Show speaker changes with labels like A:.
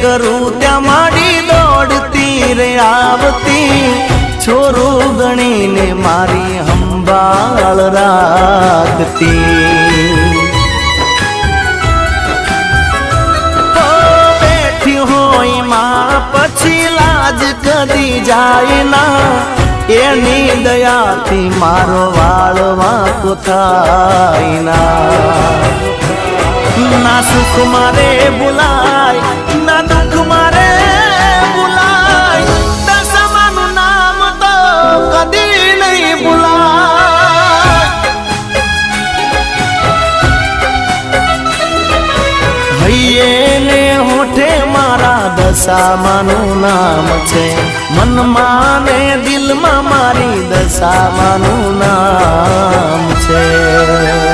A: करूं त्या माड़ी दौड़ती रे आवती छोरू गणी ने मारी हंबाल राखती बैठी होई मां पछी लाज कदी जाए ना एनी दया थी मारो वाल वाको थाय ना ना सुख मारे बुलाय ना दुख मारे बुलाय दशमानु नाम तो कदी नहीं बुलाय हइये ने होठे मारा दशामानु नाम छे मन माने दिल मा मारी दशामानु नाम छे।